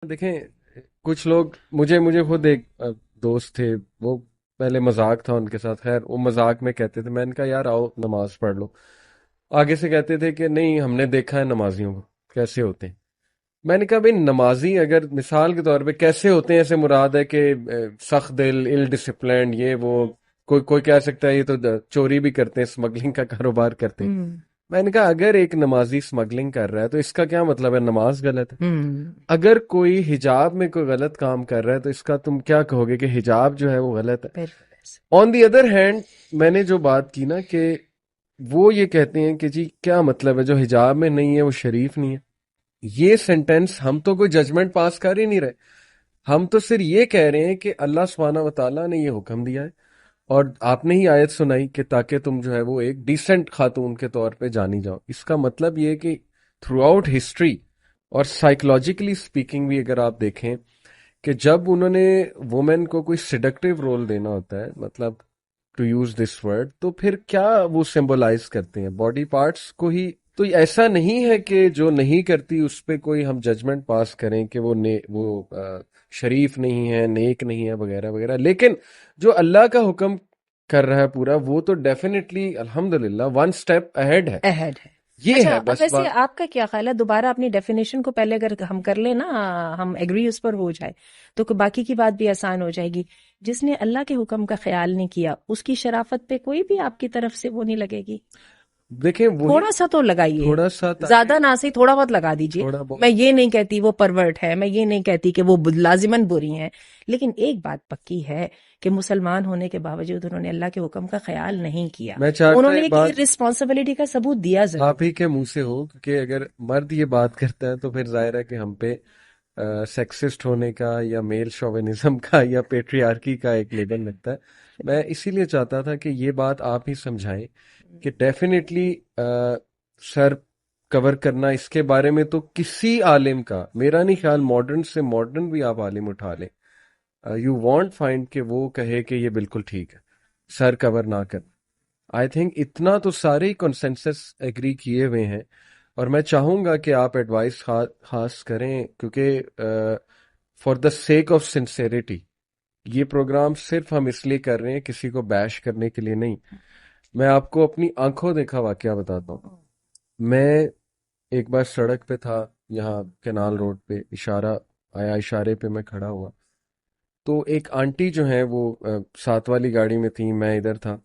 دیکھیں کچھ لوگ مجھے خود ایک دوست تھے، وہ پہلے مذاق تھا ان کے ساتھ، خیر وہ مذاق میں کہتے تھے، میں نے کہا یار آؤ نماز پڑھ لو، آگے سے کہتے تھے کہ نہیں ہم نے دیکھا ہے نمازیوں کو کیسے ہوتے ہیں۔ میں نے کہا بھائی نمازی اگر مثال کے طور پہ کیسے ہوتے ہیں، ایسے مراد ہے کہ سخت دل، ال ڈسپلینڈ، یہ وہ، کوئی کہہ سکتا ہے یہ تو چوری بھی کرتے ہیں، اسمگلنگ کا کاروبار کرتے ہیں۔ میں نے کہا اگر ایک نمازی اسمگلنگ کر رہا ہے تو اس کا کیا مطلب ہے نماز غلط ہے؟ اگر کوئی حجاب میں کوئی غلط کام کر رہا ہے تو اس کا تم کیا کہو گے کہ حجاب جو ہے وہ غلط ہے؟ آن دی ادر ہینڈ میں نے جو بات کی نا کہ وہ یہ کہتے ہیں کہ جی کیا مطلب ہے جو حجاب میں نہیں ہے وہ شریف نہیں ہے۔ یہ سینٹینس ہم تو کوئی ججمنٹ پاس کر ہی نہیں رہے، ہم تو صرف یہ کہہ رہے ہیں کہ اللہ سبحانہ و تعالیٰ نے یہ حکم دیا ہے اور آپ نے ہی آیت سنائی کہ تاکہ تم جو ہے وہ ایک ڈیسنٹ خاتون کے طور پہ جانی جاؤ۔ اس کا مطلب یہ کہ تھرو آؤٹ ہسٹری اور سائیکولوجیکلی اسپیکنگ بھی اگر آپ دیکھیں کہ جب انہوں نے وومن کو کوئی سیڈکٹیو رول دینا ہوتا ہے، مطلب ٹو یوز دس ورڈ، تو پھر کیا وہ سمبولائز کرتے ہیں باڈی پارٹس کو ہی۔ تو ایسا نہیں ہے کہ جو نہیں کرتی اس پہ کوئی ہم ججمنٹ پاس کریں کہ وہ شریف نہیں ہے، نیک نہیں ہے، وغیرہ وغیرہ، لیکن جو اللہ کا حکم کر رہا ہے پورا وہ تو ڈیفینیٹلی الحمدللہ ون سٹیپ اہیڈ ہے۔ یہ اچھا، ہے اب بس ویسے بات۔ آپ کا کیا خیال ہے، دوبارہ اپنی ڈیفینیشن کو پہلے اگر ہم کر لیں نا، ہم ایگری اس پر ہو جائے تو باقی کی بات بھی آسان ہو جائے گی۔ جس نے اللہ کے حکم کا خیال نہیں کیا اس کی شرافت پہ کوئی بھی آپ کی طرف سے وہ نہیں لگے گی؟ دیکھیں وہی تھوڑا سا تو لگائیے، تھوڑا سا زیادہ نہ صحیح تھوڑا بہت لگا دیجئے۔ تھوڑا بہت میں یہ نہیں کہتی وہ پرورٹ ہے، میں یہ نہیں کہتی کہ وہ لازماً بری ہیں، لیکن ایک بات پکی ہے کہ مسلمان ہونے کے باوجود انہوں نے اللہ کے حکم کا خیال نہیں کیا، میں چاہتا انہوں نے یہ ایک بات رسپانسبلٹی کا ثبوت دیا ضرور۔ آپ ہی کے منہ سے ہو کہ اگر مرد یہ بات کرتا ہے تو پھر ظاہر ہے کہ ہم پہ سیکسسٹ ہونے کا یا میل شوونزم کا یا پیٹریارکی کا ایک لیبل لگتا ہے۔ میں اسی لیے چاہتا تھا کہ یہ بات آپ ہی سمجھائیں کہ ڈیفینیٹلی سر کور کرنا اس کے بارے میں تو کسی عالم کا، میرا نہیں خیال ماڈرن سے ماڈرن بھی آپ عالم اٹھا لیں، یو وانٹ فائنڈ کہ وہ کہے کہ یہ بالکل ٹھیک ہے سر کور نہ کر۔ آئی تھنک اتنا تو سارے ہی کنسنسس ایگری کیے ہوئے ہیں، اور میں چاہوں گا کہ آپ ایڈوائس خاص کریں کیونکہ for the sake of sincerity یہ پروگرام صرف ہم اس لیے کر رہے ہیں کسی کو بیش کرنے کے لیے نہیں۔ میں آپ کو اپنی آنکھوں دیکھا واقعہ بتاتا ہوں۔ میں ایک بار سڑک پہ تھا یہاں کینال روڈ پہ، اشارہ آیا، اشارے پہ میں کھڑا ہوا تو ایک آنٹی جو ہیں وہ ساتھ والی گاڑی میں تھی، میں ادھر تھا،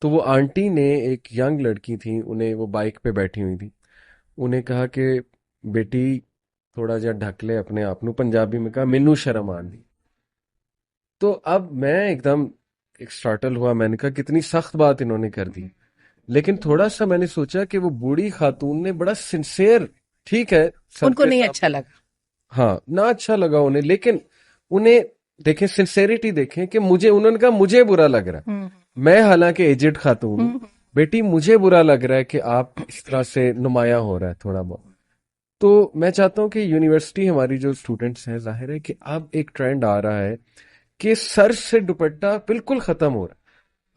تو وہ آنٹی نے ایک ینگ لڑکی تھی، انہیں وہ بائک پہ بیٹھی ہوئی تھی، انہیں کہا کہ بیٹی تھوڑا جا ڈھک لے اپنے آپ نو، پنجابی میں کہا مینو شرم آن دی۔ تو اب میں ایک دم ایک سٹارٹل ہوا، میں نے کہا کتنی سخت بات انہوں نے کر دی، لیکن تھوڑا سا میں نے سوچا کہ وہ بوڑھی خاتون نے بڑا سنسیئر، ٹھیک ہے ان کو نہیں اچھا لگا، ہاں نہ اچھا لگا انہیں، لیکن انہیں دیکھیں سنسیریٹی دیکھیں کہ انہوں نے کہا مجھے برا لگ رہا ہے، میں حالانکہ ایجڈ خاتون ہوں، بیٹی مجھے برا لگ رہا ہے کہ آپ اس طرح سے نمایاں ہو رہا ہے تھوڑا بہت۔ تو میں چاہتا ہوں کہ یونیورسٹی ہماری جو اسٹوڈنٹس ہیں، ظاہر ہے کہ اب ایک ٹرینڈ آ رہا ہے کہ سر سے دوپٹہ بالکل ختم ہو رہا ہے۔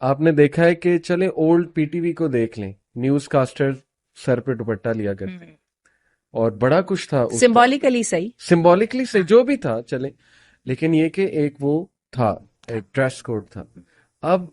آپ نے دیکھا ہے کہ چلے اولڈ پی ٹی وی کو دیکھ لیں، نیوز کاسٹر سر پہ دوپٹہ لیا کرتے اور بڑا کچھ تھا سمبولیکلی صحیح، سمبولکلی سے جو بھی تھا چلے، لیکن یہ کہ ایک وہ تھا، ایک ڈریس کوڈ تھا۔ اب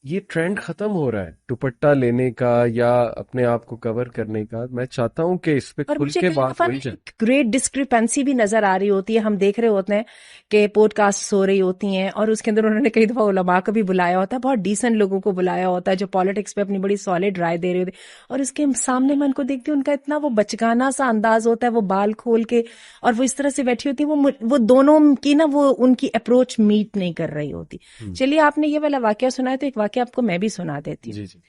یہ ٹرینڈ ختم ہو رہا ہے دوپٹہ لینے کا یا اپنے آپ کو کور کرنے کا۔ میں چاہتا ہوں کہ اس پہ اور کھل مجھے کے کئی بات دفعہ ہوئی جائے۔ گریٹ ڈسکریپنسی بھی نظر آ رہی ہوتی ہے، ہم دیکھ رہے ہوتے ہیں کہ پوڈ کاسٹ ہو رہی ہوتی ہیں اور اس کے اندر انہوں نے کئی دفعہ علماء کو بھی بلایا ہوتا ہے، بہت ڈیسنٹ لوگوں کو بلایا ہوتا ہے جو پالیٹکس پہ اپنی بڑی سالڈ رائے دے رہے ہوتے ہیں، اور اس کے سامنے میں ان کو دیکھتی ہوں، ان کا اتنا وہ بچگانہ سا انداز ہوتا ہے، وہ بال کھول کے اور وہ اس طرح سے بیٹھی ہوتی ہیں، وہ دونوں کی نا وہ ان کی اپروچ میٹ نہیں کر رہی ہوتی۔ چلیے آپ نے یہ والا واقعہ سنا ہے تو ایک واقعہ آپ کو میں بھی سنا دیتی ہوں۔ جی جی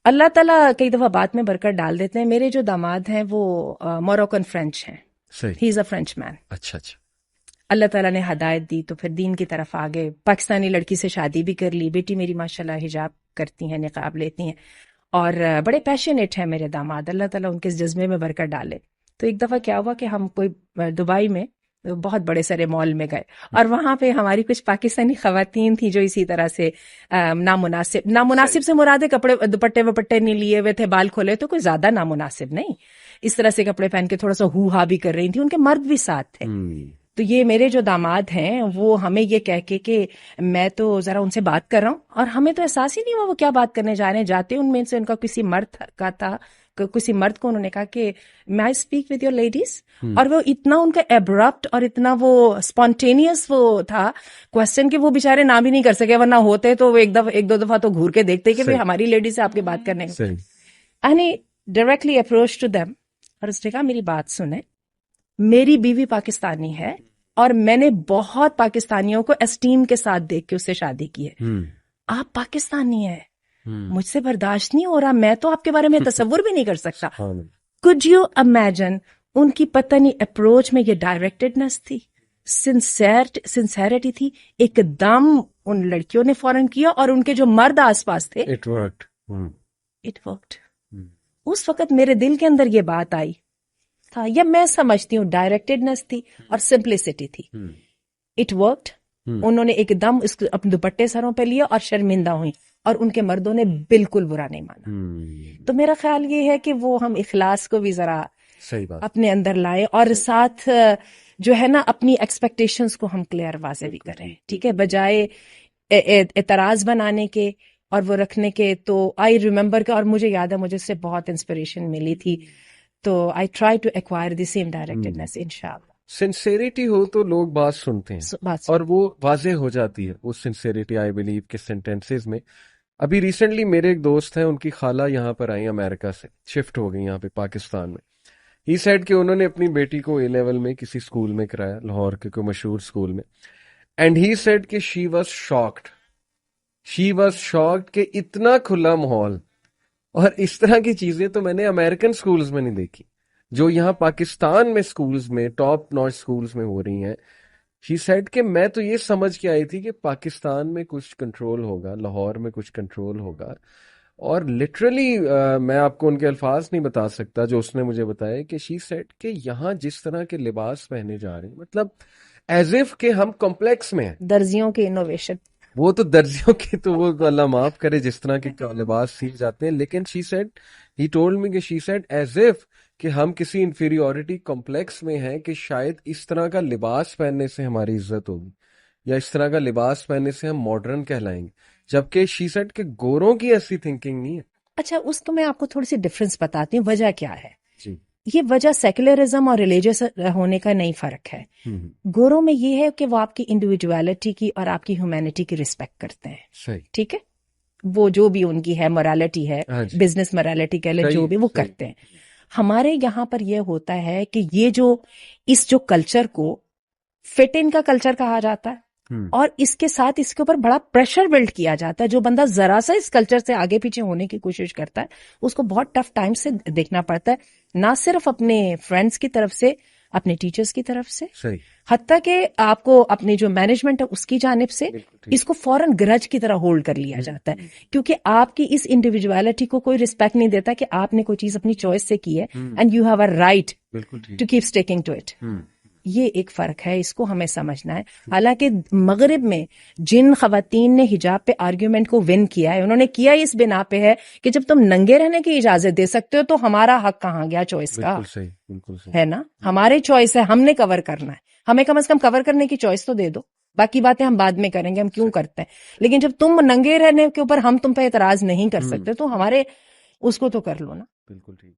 اللہ تعالیٰ کئی دفعہ بات میں برکت ڈال دیتے ہیں۔ میرے جو داماد ہیں وہ موروکن فرینچ ہیں، صحیح، ہی از اے فرینچ مین۔ اچھا اچھا، اللہ تعالیٰ نے ہدایت دی تو پھر دین کی طرف آگے، پاکستانی لڑکی سے شادی بھی کر لی، بیٹی میری ماشاءاللہ حجاب کرتی ہیں، نقاب لیتی ہیں، اور بڑے پیشنیٹ ہیں میرے داماد، اللہ تعالیٰ ان کے جذبے میں برکت ڈالے۔ تو ایک دفعہ کیا ہوا کہ ہم کوئی دبئی میں بہت بڑے سارے مال میں گئے، اور وہاں پہ ہماری کچھ پاکستانی خواتین تھیں جو اسی طرح سے نامناسب سے مراد کپڑے دوپٹے وپٹے نہیں لیے ہوئے تھے، بال کھولے، تو کوئی زیادہ نامناسب نہیں، اس طرح سے کپڑے پہن کے تھوڑا سا ہو ہا بھی کر رہی تھیں، ان کے مرد بھی ساتھ تھے۔ تو یہ میرے جو داماد ہیں وہ ہمیں یہ کہہ کے کہ میں تو ذرا ان سے بات کر رہا ہوں، اور ہمیں تو احساس ہی نہیں ہوا وہ کیا بات کرنے جا رہے ہیں. جاتے ان میں سے ان کا کسی مرد کا تھا، کسی مرد کو انہوں نے کہا کہ میں I speak with your ladies, اور وہ اتنا ان کا ایبرپٹ اور اتنا وہ اسپونٹینیس وہ تھا کوشچن کہ وہ بےچارے نہ بھی نہیں کر سکے، ورنہ ہوتے تو وہ ایک دو دفعہ تو گھور کے دیکھتے کہ ہماری لیڈی سے آپ کی بات کرنے کا. Any directly approach to them, اور اس نے کہا میری بات سنیں، میری بیوی پاکستانی ہے اور میں نے بہت پاکستانیوں کو اسٹیم کے ساتھ دیکھ کے اس سے شادی کی ہے، آپ پاکستانی ہیں، مجھ سے برداشت نہیں ہو رہا، میں تو آپ کے بارے میں تصور بھی نہیں کر سکتا. could you imagine ان کی پتہ نہیں اپروچ میں یہ ڈائریکٹڈنس تھی، سنسیریٹی تھی، ایک دم ان لڑکیوں نے فوراً کیا، اور ان کے جو مرد آس پاس تھے It worked. It worked. اس وقت میرے دل کے اندر یہ بات آئی تھا، یا میں سمجھتی ہوں ڈائریکٹڈنس تھی اور سمپلسٹی تھی. It worked. انہوں نے ایک دم اس اپنے دوپٹے سروں پہ لیا اور شرمندہ ہوئی، اور ان کے مردوں نے بالکل برا نہیں مانا. تو میرا خیال یہ ہے کہ وہ ہم اخلاص کو بھی ذرا اپنے اندر لائے، اور ساتھ جو ہے نا اپنی ایکسپیکٹیشنز کو ہم کلیئر واضح بھی کریں، ٹھیک ہے، بجائے اعتراض بنانے کے اور وہ رکھنے کے. تو آئی ریممبر کہ، اور مجھے یاد ہے مجھے اس سے بہت انسپریشن ملی تھی، تو I try to acquire the same directedness. انشاءاللہ سنسیریٹی ہو تو لوگ بات سنتے ہیں اور وہ واضح ہو جاتی ہے وہ سنسیریٹی. آئی بلیو کہ سینٹینسز میں ابھی ریسنٹلی میرے ایک دوست ہیں، ان کی خالہ یہاں پر آئی امریکہ سے، شفٹ ہو گئی یہاں پہ پاکستان میں. ہی سیڈ کہ انہوں نے اپنی بیٹی کو اے لیول میں کسی اسکول میں کرایا، لاہور کے کوئی مشہور اسکول میں، اینڈ ہی سیڈ کہ شی واز شاکڈ کہ اتنا کھلا ماحول اور اس طرح کی چیزیں تو میں نے امریکن اسکولز میں نہیں دیکھی جو یہاں پاکستان میں اسکولز میں ٹاپ نوچ اسکولز میں ہو رہی ہیں. شی سیڈ کہ میں تو یہ سمجھ کے آئی تھی کہ پاکستان میں کچھ کنٹرول ہوگا، لاہور میں کچھ کنٹرول ہوگا، اور لٹرلی میں آپ کو ان کے الفاظ نہیں بتا سکتا جو اس نے مجھے بتایا کہ شی سیڈ کہ یہاں جس طرح کے لباس پہنے جا رہے ہیں، مطلب ایز اف کہ ہم کمپلیکس میں ہیں. درزیوں کی انوویشن، وہ تو درزیوں کی تو وہ تو اللہ معاف کرے جس طرح کے لباس سیکھ جاتے ہیں، لیکن she said he told me کہ شی سیڈ ایز اف کہ ہم کسی انفیریورٹی کمپلیکس میں ہیں کہ شاید اس طرح کا لباس پہننے سے ہماری عزت ہوگی یا اس طرح کا لباس پہننے سے ہم ماڈرن کہلائیں گے، جبکہ شی سیڈ کہ گوروں کی ایسی تھنکنگ نہیں ہے. اچھا اس کو میں آپ کو تھوڑی سی ڈفرنس بتاتی ہوں، وجہ کیا ہے. جی، یہ وجہ سیکولرزم اور ریلیجس ہونے کا نہیں فرق ہے. گوروں میں یہ ہے کہ وہ آپ کی انڈیویجویلٹی کی اور آپ کی ہیومینٹی کی رسپیکٹ کرتے ہیں. صحیح، ٹھیک ہے، وہ جو بھی ان کی ہے مورالیٹی ہے، بزنس مورالیٹی کہہ لیں، جو بھی وہ کرتے ہیں. ہمارے یہاں پر یہ ہوتا ہے کہ یہ جو کلچر کو فٹ ان کا کلچر کہا جاتا ہے، اور اس کے ساتھ اس کے اوپر بڑا پریشر بلڈ کیا جاتا ہے. جو بندہ ذرا سا اس کلچر سے آگے پیچھے ہونے کی کوشش کرتا ہے اس کو بہت ٹف ٹائم سے دیکھنا پڑتا ہے، نہ صرف اپنے فرینڈس کی طرف سے، اپنے ٹیچرز کی طرف سے، حتیٰ کہ آپ کو اپنی جو مینجمنٹ ہے اس کی جانب سے اس کو فوراً گرج کی طرح ہولڈ کر لیا جاتا ہے، کیونکہ آپ کی اس انڈیویجویلٹی کو کوئی رسپیکٹ نہیں دیتا کہ آپ نے کوئی چیز اپنی چوائس سے کی ہے، and you have a right to keep sticking to it. یہ ایک فرق ہے، اس کو ہمیں سمجھنا ہے. حالانکہ مغرب میں جن خواتین نے حجاب پہ آرگیومنٹ کو ون کیا ہے، انہوں نے کیا اس بنا پہ ہے کہ جب تم ننگے رہنے کی اجازت دے سکتے ہو تو ہمارا حق کہاں گیا چوائس کا؟ ہے نا، ہمارے چوائس ہے، ہم نے کور کرنا ہے، ہمیں کم از کم کور کرنے کی چوائس تو دے دو، باقی باتیں ہم بعد میں کریں گے، ہم کیوں کرتے ہیں. لیکن جب تم ننگے رہنے کے اوپر ہم تم پہ اعتراض نہیں کر سکتے تو ہمارے اس کو تو کر لو نا. بالکل ٹھیک.